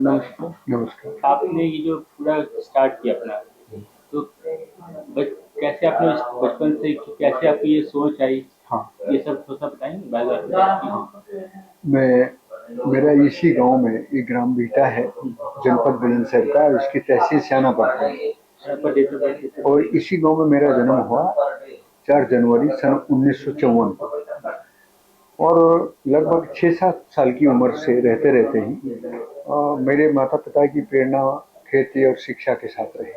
नमस्कार। नमस्कार। आपने ये जो पूरा स्टार्ट किया अपना, तो बच कैसे आपने बचपन से कैसे आपकी ये सोच आई? हाँ, ये सब थोड़ा-सा बताएँगे बायोग्राफी आपकी? हाँ। मेरा इसी गांव में एक ग्राम बीटा है, जनपद बुलंदशहर का, उसकी तहसील स्याना पड़ता है। आपका डेट ऑफ बर्थ कितना और है? इसी गांव में मेरा जन्म हुआ 4 जनवरी सन 1954 को। और लगभग 6-7 साल की उम्र से रहते रहते ही मेरे माता पिता की प्रेरणा खेती और शिक्षा के साथ रही।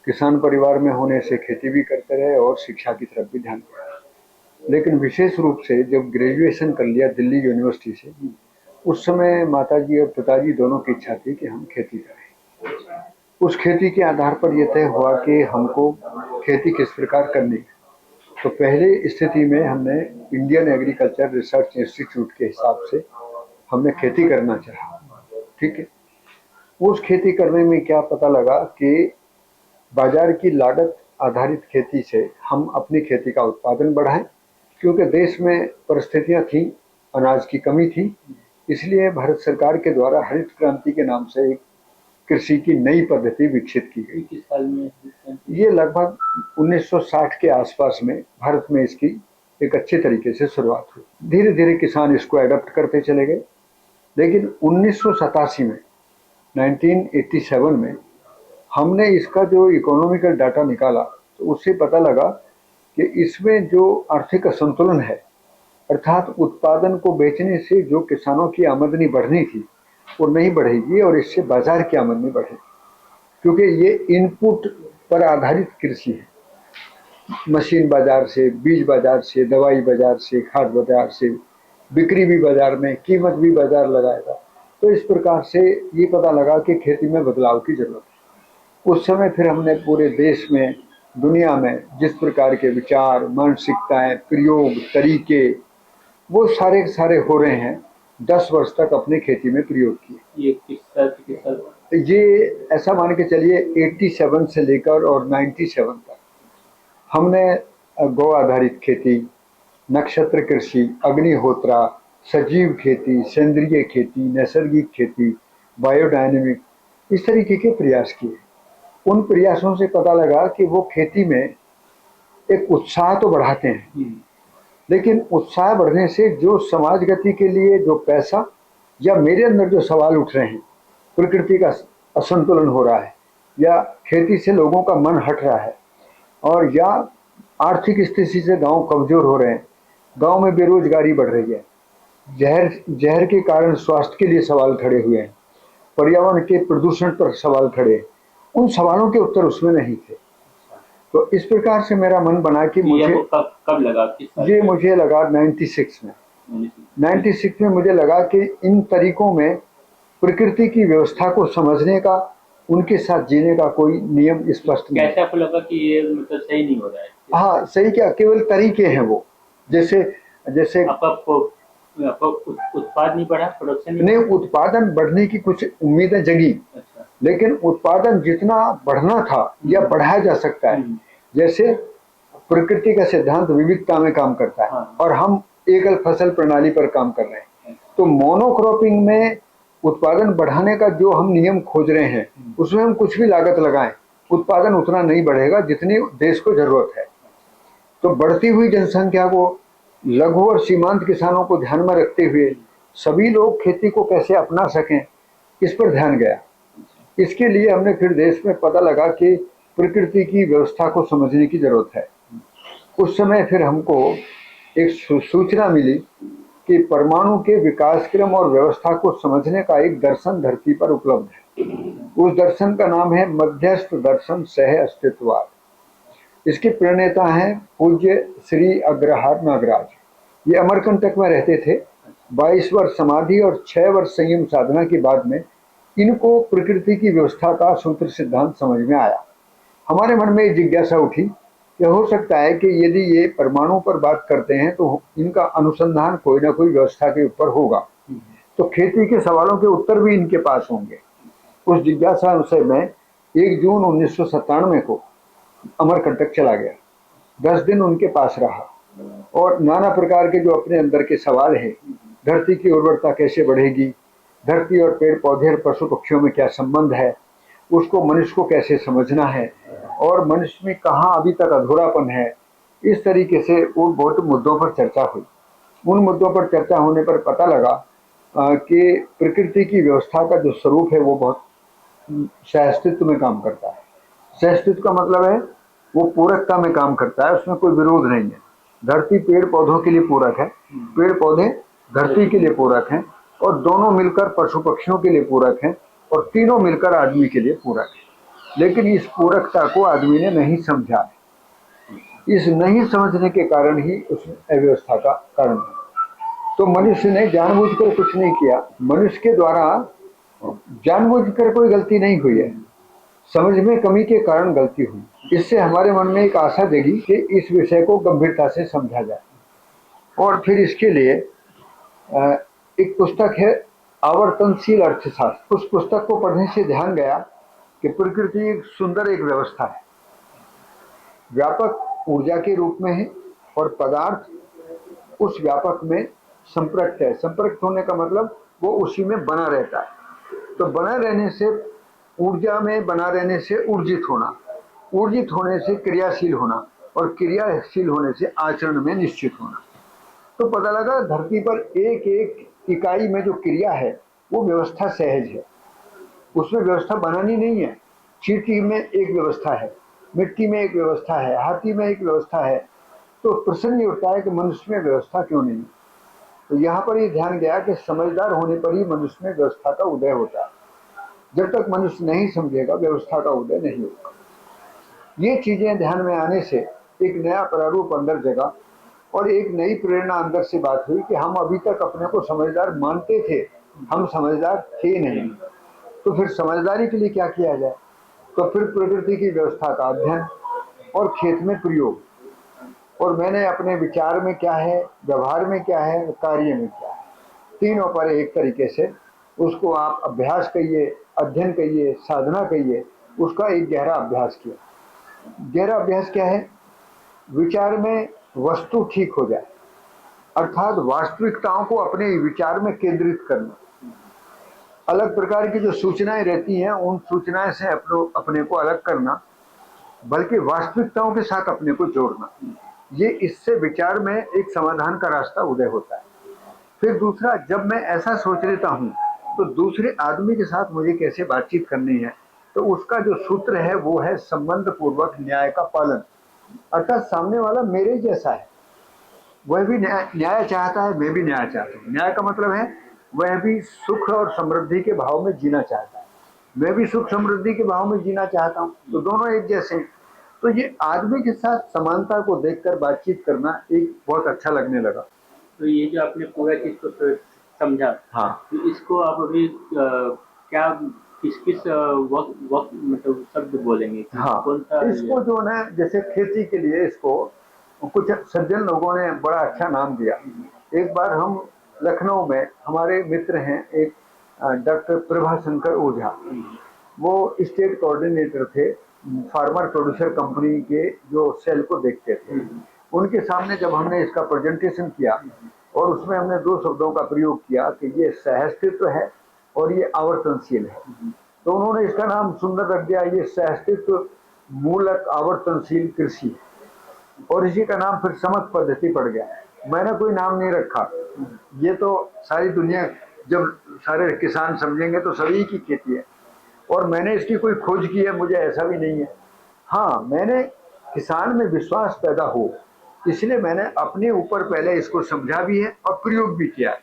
किसान परिवार में होने से खेती भी करते रहे और शिक्षा की तरफ भी ध्यान दिया। लेकिन विशेष रूप से जब ग्रेजुएशन कर लिया दिल्ली यूनिवर्सिटी से, उस समय माताजी और पिताजी दोनों की इच्छा थी कि हम खेती करें। उस खेती के आधार पर यह तय हुआ कि हमको खेती किस प्रकार करनी है। तो पहले स्थिति में हमने इंडियन एग्रीकल्चर रिसर्च इंस्टीट्यूट के हिसाब से हमने खेती करना चाहा। ठीक है। उस खेती करने में क्या पता लगा कि बाजार की लागत आधारित खेती से हम अपनी खेती का उत्पादन बढ़ाएं, क्योंकि देश में परिस्थितियां थी, अनाज की कमी थी। इसलिए भारत सरकार के द्वारा हरित क्रांति के नाम से एक कृषि की नई पद्धति विकसित की गई। किस साल में? ये लगभग 1960 के आसपास में भारत में इसकी एक अच्छे तरीके से शुरुआत हुई। धीरे धीरे किसान इसको एडप्ट करते चले गए। लेकिन 1987 में 1987 में हमने इसका जो इकोनॉमिकल डाटा निकाला, तो उससे पता लगा कि इसमें जो आर्थिक असंतुलन है, अर्थात उत्पादन को बेचने से जो किसानों की आमदनी बढ़नी थी वो नहीं बढ़ेगी और इससे बाजार की आमदनी बढ़ेगी, क्योंकि ये इनपुट पर आधारित कृषि है। मशीन बाजार से, बीज बाजार से, दवाई बाजार से, खाद बाजार से, बिक्री भी बाजार में, कीमत भी बाजार लगाएगा। तो इस प्रकार से ये पता लगा कि खेती में बदलाव की जरूरत है। उस समय फिर हमने पूरे देश में, दुनिया में जिस प्रकार के विचार, मानसिकताएं, प्रयोग, तरीके वो सारे सारे हो रहे हैं, 10 वर्ष तक अपने खेती में प्रयोग किए। ये किस साल से किस साल? ये ऐसा मान के चलिए 87 से लेकर और 97 तक हमने गौ आधारित खेती, नक्षत्र कृषि, अग्निहोत्रा, सजीव खेती, सेंद्रीय खेती, नैसर्गिक खेती, बायोडायनेमिक, इस तरीके के प्रयास किए। उन प्रयासों से पता लगा कि वो खेती में एक उत्साह तो बढ़ाते हैं, लेकिन उत्साह बढ़ने से जो समाज गति के लिए जो पैसा या मेरे अंदर जो सवाल उठ रहे हैं, प्रकृति का असंतुलन हो रहा है, या खेती से लोगों का मन हट रहा है, और या आर्थिक स्थिति से गांव कमजोर हो रहे हैं, गांव में बेरोजगारी बढ़ रही है, जहर जहर के कारण स्वास्थ्य के लिए सवाल खड़े हुए हैं, पर्यावरण के प्रदूषण पर सवाल खड़े, उन सवालों के उत्तर उसमें नहीं थे। तो इस प्रकार से मेरा मन बना कि मुझे कब कब लगा? किस साल ये में? मुझे लगा 96 में। 96 में मुझे लगा कि इन तरीकों में प्रकृति की व्यवस्था को समझने का, उनके साथ जीने का कोई नियम स्पष्ट नहीं। कैसे आपको लगा कि ये मतलब सही नहीं हो रहा है? हाँ, सही क्या, केवल तरीके हैं वो। जैसे जैसे आपका उत्पाद नहीं बढ़ा, प्रोडक्शन नहीं, उत्पादन बढ़ने की कुछ उम्मीदें जगी। अच्छा। लेकिन उत्पादन जितना बढ़ना था या बढ़ाया जा सकता है, जैसे प्रकृति का सिद्धांत विविधता में काम करता है, हाँ। और हम एकल फसल प्रणाली पर काम कर रहे हैं। तो मोनोक्रॉपिंग में उत्पादन बढ़ाने का जो हम नियम खोज रहे हैं, उसमें हम कुछ भी लागत लगाएं, उत्पादन उतना नहीं बढ़ेगा जितनी देश को जरूरत है। तो बढ़ती हुई जनसंख्या को, लघु और सीमांत किसानों को ध्यान में रखते हुए सभी लोग खेती को कैसे अपना सकें, इस पर ध्यान गया। इसके लिए हमने फिर देश में पता लगा कि प्रकृति की व्यवस्था को समझने की जरूरत है। उस समय फिर हमको एक सूचना मिली कि परमाणु के विकास क्रम और व्यवस्था को समझने का एक दर्शन धरती पर उपलब्ध है। उस दर्शन का नाम है मध्यस्थ दर्शन सह अस्तित्ववाद। इसके प्रणेता हैं पूज्य श्री अग्रहार नागराज। ये अमरकंटक में रहते थे। 22 वर्ष समाधि और 6 वर्ष संयम साधना के बाद में इनको प्रकृति की व्यवस्था का सूत्र सिद्धांत समझ में आया। हमारे मन में एक जिज्ञासा उठी कि हो सकता है कि यदि ये परमाणु पर बात करते हैं तो इनका अनुसंधान कोई ना कोई व्यवस्था के ऊपर होगा, तो खेती के सवालों के उत्तर भी इनके पास होंगे। उस जिज्ञासा से मैं 1 जून 1997 को अमरकंटक चला गया। 10 दिन उनके पास रहा और नाना प्रकार के जो अपने अंदर के सवाल हैं, धरती की उर्वरता कैसे बढ़ेगी, धरती और पेड़ पौधे और पशु पक्षियों में क्या संबंध है, उसको मनुष्य को कैसे समझना है, और मनुष्य में कहाँ अभी तक अधूरापन है। इस तरीके से वो बहुत मुद्दों पर चर्चा हुई। उन मुद्दों पर चर्चा होने पर पता लगा कि प्रकृति की व्यवस्था का जो स्वरूप है वो बहुत सहअस्तित्व में काम करता है। सहअस्तित्व का मतलब है वो पूरकता में काम करता है, उसमें कोई विरोध नहीं है। धरती पेड़ पौधों के लिए पूरक है, पेड़ पौधे धरती के लिए पूरक हैं, और दोनों मिलकर पशु पक्षियों के लिए पूरक हैं, और तीनों मिलकर आदमी के लिए पूरक है। लेकिन इस पूरकता को आदमी ने नहीं समझा। इस नहीं समझने के कारण ही उस अव्यवस्था का कारण है। तो मनुष्य ने जानबूझकर कुछ नहीं किया, मनुष्य के द्वारा जानबूझकर कोई गलती नहीं हुई है, समझ में कमी के कारण गलती हुई। इससे हमारे मन में एक आशा जगी कि इस विषय को गंभीरता से समझा जाए। और फिर इसके लिए एक पुस्तक है आवर्तनशील अर्थशास्त्र। उस पुस्तक को पढ़ने से ध्यान गया कि प्रकृति एक सुंदर एक व्यवस्था है, व्यापक ऊर्जा के रूप में है, और पदार्थ उस व्यापक में संपृक्त है। संपृक्त होने का मतलब वो उसी में बना रहता है। तो बना रहने से, ऊर्जा में बना रहने से ऊर्जित होना, ऊर्जित होने से क्रियाशील होना, और क्रियाशील होने से आचरण में निश्चित होना। तो पता लगा धरती पर एक एक इकाई में जो क्रिया है वो व्यवस्था सहज है, उसमें व्यवस्था बनानी नहीं है। चींटी में एक व्यवस्था है, मिट्टी में एक व्यवस्था है, हाथी में एक व्यवस्था है। तो प्रश्न ये उठता है कि मनुष्य में व्यवस्था क्यों नहीं? तो यहाँ पर ये ध्यान गया कि समझदार होने पर ही मनुष्य में व्यवस्था का उदय होता है। जब तक मनुष्य नहीं समझेगा व्यवस्था का उदय नहीं होगा। ये चीजें ध्यान में आने से एक नया प्रारूप अंदर जगा, और एक नई प्रेरणा अंदर से बात हुई कि हम अभी तक अपने को समझदार मानते थे, हम समझदार थे नहीं। तो फिर समझदारी के लिए क्या किया जाए? तो फिर प्रकृति की व्यवस्था का अध्ययन और खेत में प्रयोग। और मैंने अपने विचार में क्या है, व्यवहार में क्या है, कार्य में क्या है, तीनों पर एक तरीके से उसको आप अभ्यास कहिए, अध्ययन कहिए, साधना कहिए, उसका एक गहरा अभ्यास किया। गहरा अभ्यास क्या है? विचार में वस्तु ठीक हो जाए, अर्थात वास्तविकताओं को अपने विचार में केंद्रित करना। अलग प्रकार की जो सूचनाएं रहती हैं उन सूचनाएं से अपने को अलग करना, बल्कि वास्तविकताओं के साथ अपने को जोड़ना। ये इससे विचार में एक समाधान का रास्ता उदय होता है। फिर दूसरा, जब मैं ऐसा सोच लेता हूँ तो दूसरे आदमी के साथ मुझे कैसे बातचीत करनी है, तो उसका जो सूत्र है वो है संबंध पूर्वक न्याय का पालन। अर्थात सामने वाला मेरे जैसा है, वह भी न्याय चाहता है, मैं भी न्याय चाहता हूँ। न्याय का मतलब है वह भी सुख और समृद्धि के भाव में जीना चाहता है, मैं भी सुख समृद्धि के भाव में जीना चाहता हूँ, तो दोनों एक जैसे हैं। तो ये आदमी के साथ समानता को देखकर बातचीत करना एक बहुत अच्छा लगने लगा। तो ये जो आपने पूरा चीज को समझा, हाँ, तो इसको आप अभी क्या किस किस वक्त वक्त मतलब शब्द बोलेंगे कि हाँ, कौन सा इसको जो है जैसे खेती के लिए इसको कुछ सज्जन लोगों ने बड़ा अच्छा नाम दिया। एक बार हम लखनऊ में, हमारे मित्र हैं एक डॉक्टर प्रभाशंकर ओझा, वो स्टेट कोऑर्डिनेटर थे फार्मर प्रोड्यूसर कंपनी के, जो सेल को देखते थे। उनके सामने जब हमने इसका प्रेजेंटेशन किया और उसमें हमने दो शब्दों का प्रयोग किया कि ये सहअस्तित्व है और ये आवर्तनशील है, तो उन्होंने इसका नाम सुंदर रख दिया, ये सहअस्तित्व मूलक आवर्तनशील कृषि, और इसी का नाम फिर समझ पद्धति पड़ गया। मैंने कोई नाम नहीं रखा, ये तो सारी दुनिया, जब सारे किसान समझेंगे तो सभी की खेती है, और मैंने इसकी कोई खोज की है, मुझे ऐसा भी नहीं है। हाँ, मैंने किसान में विश्वास पैदा हो इसलिए मैंने अपने ऊपर पहले इसको समझा भी है और प्रयोग भी किया है,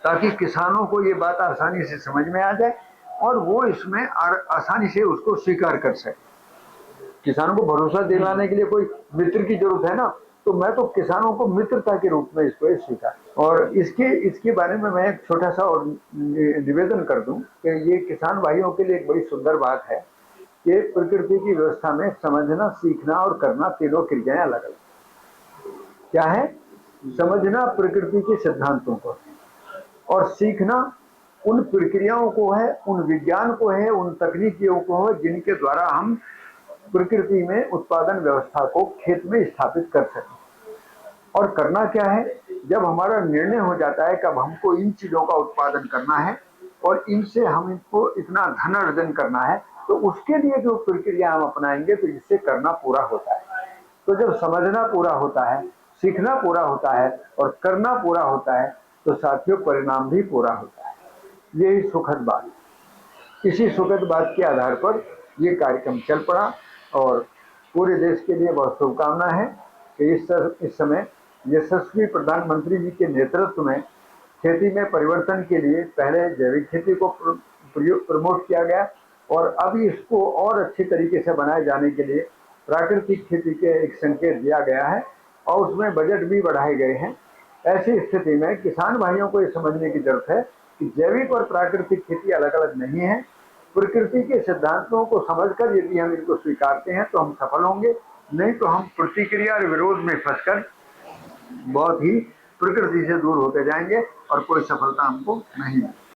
ताकि किसानों को ये बात आसानी से समझ में आ जाए और वो इसमें आसानी से उसको स्वीकार कर सके। किसानों को भरोसा दिलाने के लिए कोई मित्र की जरूरत है ना, तो मैं तो किसानों को मित्रता के रूप में इसको स्वीकार। और इसके बारे में मैं एक छोटा सा और निवेदन कर दूं कि ये किसान भाइयों के लिए एक बड़ी सुंदर बात है कि प्रकृति की व्यवस्था में समझना, सीखना और करना तीनों क्रियाएं अलग अलग। क्या है? समझना प्रकृति के सिद्धांतों को, और सीखना उन प्रक्रियाओं को है, उन विज्ञान को है, उन तकनीकियों को है जिनके द्वारा हम प्रकृति में उत्पादन व्यवस्था को खेत में स्थापित कर सकें। और करना क्या है? जब हमारा निर्णय हो जाता है कि अब हमको इन चीजों का उत्पादन करना है और इनसे हम इनको इतना धन अर्जन करना है, तो उसके लिए जो प्रक्रिया हम अपनाएंगे तो इससे करना पूरा होता है। तो जब समझना पूरा होता है, सीखना पूरा होता है और करना पूरा होता है, तो साथियों परिणाम भी पूरा होता है। यही सुखद बात, इसी सुखद बात के आधार पर ये कार्यक्रम चल पड़ा और पूरे देश के लिए बहुत शुभकामना है कि इस समय यशस्वी प्रधानमंत्री जी के नेतृत्व में खेती में परिवर्तन के लिए पहले जैविक खेती को प्रमोट किया गया और अब इसको और अच्छे तरीके से बनाए जाने के लिए प्राकृतिक खेती के एक संकेत दिया गया है और उसमें बजट भी बढ़ाए गए हैं। ऐसी स्थिति में किसान भाइयों को ये समझने की जरूरत है कि जैविक और प्राकृतिक खेती अलग अलग नहीं है। प्रकृति के सिद्धांतों को समझकर यदि हम इनको स्वीकारते हैं तो हम सफल होंगे, नहीं तो हम प्रतिक्रिया और विरोध में फंसकर बहुत ही प्रकृति से दूर होते जाएंगे और कोई सफलता हमको नहीं मिलेगी।